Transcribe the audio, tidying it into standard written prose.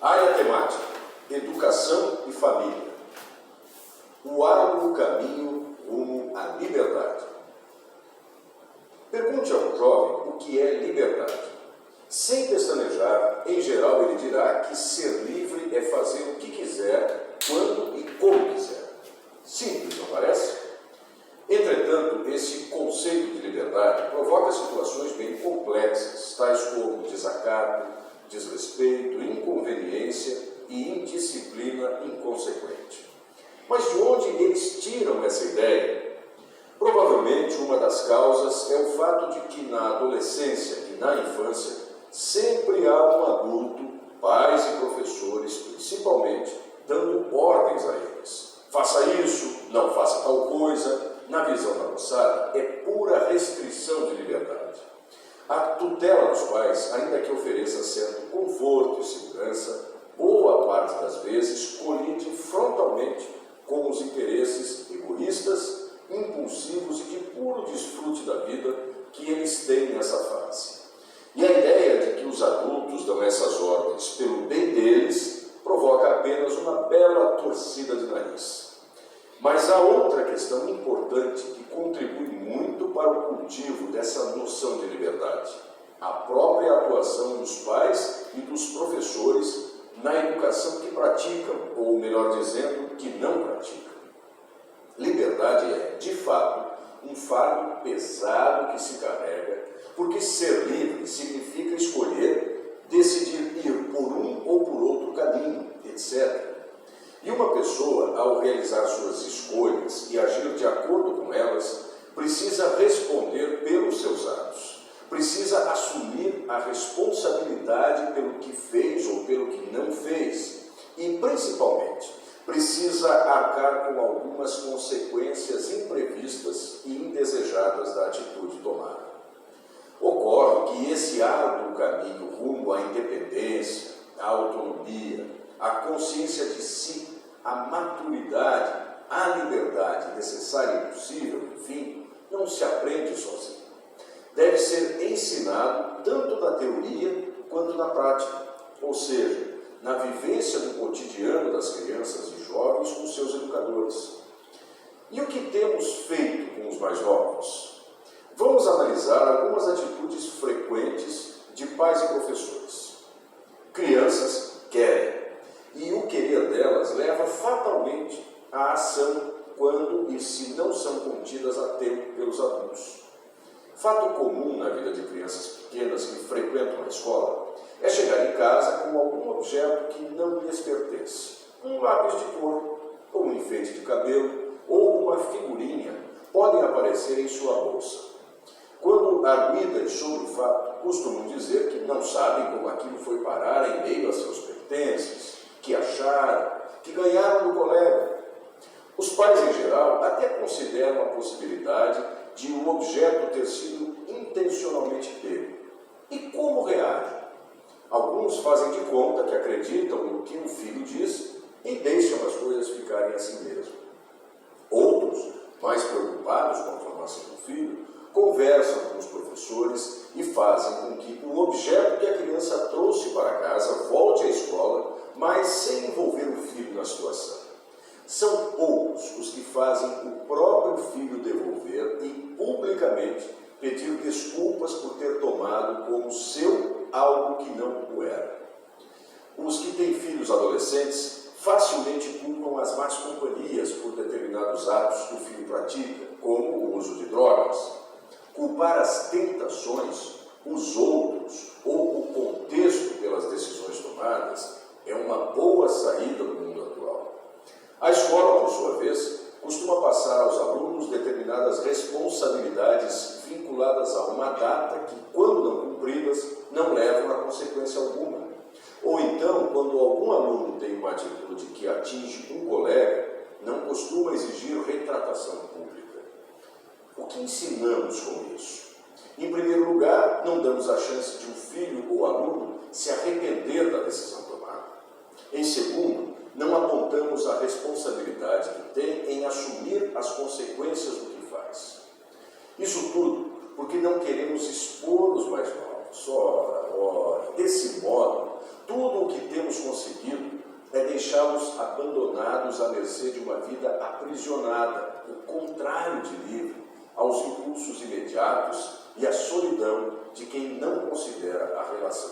Área temática: Educação e Família. O árduo caminho rumo à liberdade. Pergunte ao jovem o que é liberdade. Sem pestanejar, em geral ele dirá que ser livre é fazer o que quiser, quando e como quiser. Simples, não parece? Entretanto, esse conceito de liberdade provoca situações bem complexas, tais como desacato, desrespeito, inconveniência e indisciplina inconsequente. Mas de onde eles tiram essa ideia? Provavelmente uma das causas é o fato de que na adolescência e na infância sempre há um adulto, pais e professores principalmente, dando ordens a eles. Faça isso, não faça tal coisa. Na visão da moçada, é pura restrição de liberdade. A tutela dos pais, ainda que ofereça certo conforto e segurança, boa parte das vezes colide frontalmente com os interesses egoístas, impulsivos e de puro desfrute da vida que eles têm nessa fase. E a ideia de que os adultos dão essas ordens pelo bem deles provoca apenas uma bela torcida de nariz. Mas há outra questão importante que contribui muito para o cultivo dessa noção de liberdade: a própria atuação dos pais e dos professores na educação que praticam, ou melhor dizendo, que não praticam. Liberdade é, de fato, um fardo pesado que se carrega, porque ser livre significa escolher, decidir ir por um ou por outro caminho, etc. E uma pessoa, ao realizar suas escolhas e agir de acordo com elas, precisa responder pelos seus atos, precisa assumir a responsabilidade pelo que fez ou pelo que não fez e, principalmente, precisa arcar com algumas consequências imprevistas e indesejadas da atitude tomada. Ocorre que esse árduo caminho rumo à independência, à autonomia, à consciência de si, à maturidade, à liberdade necessária e possível, enfim, não se aprende sozinho. Deve ser ensinado tanto na teoria quanto na prática, ou seja, na vivência do cotidiano das crianças e jovens com seus educadores. E o que temos feito com os mais novos? Vamos analisar algumas atitudes frequentes de pais e professores. Crianças querem, e o querer delas leva fatalmente à ação quando e se não são contidas a tempo pelos adultos. Fato comum na vida de crianças pequenas que frequentam a escola é chegar em casa com algum objeto que não lhes pertence. Um lápis de cor, ou um enfeite de cabelo, ou uma figurinha podem aparecer em sua bolsa. Quando arguidas sobre o fato, costumam dizer que não sabem como aquilo foi parar em meio a seus pertences, que acharam, que ganharam do colega. Os pais, em geral, até consideram a possibilidade de o objeto ter sido intencionalmente pego. E como reagem? Alguns fazem de conta que acreditam no que o filho diz e deixam as coisas ficarem assim mesmo. Outros, mais preocupados com a formação do filho, conversam com os professores e fazem com que o objeto que a criança trouxe para casa volte à escola, mas sem envolver o filho na situação. São poucos os que fazem o próprio filho devolver e, publicamente, pedir desculpas por ter tomado como seu algo que não o era. Os que têm filhos adolescentes facilmente culpam as más companhias por determinados atos que o filho pratica, como o uso de drogas. Culpar as tentações, os outros ou o contexto pelas decisões tomadas é uma boa saída do mundo atual. A escola, por sua vez, costuma passar aos alunos determinadas responsabilidades vinculadas a uma data que, quando não cumpridas, não levam a consequência alguma. Ou então, quando algum aluno tem uma atitude que atinge um colega, não costuma exigir retratação pública. O que ensinamos com isso? Em primeiro lugar, não damos a chance de um filho ou aluno se arrepender da decisão tomada. Em segundo, não apontamos a responsabilidade que tem em assumir as consequências do que faz. Isso tudo porque não queremos expor os mais novos. Ora, desse modo, tudo o que temos conseguido é deixá-los abandonados à mercê de uma vida aprisionada, o contrário de livre, aos impulsos imediatos e à solidão de quem não considera a relação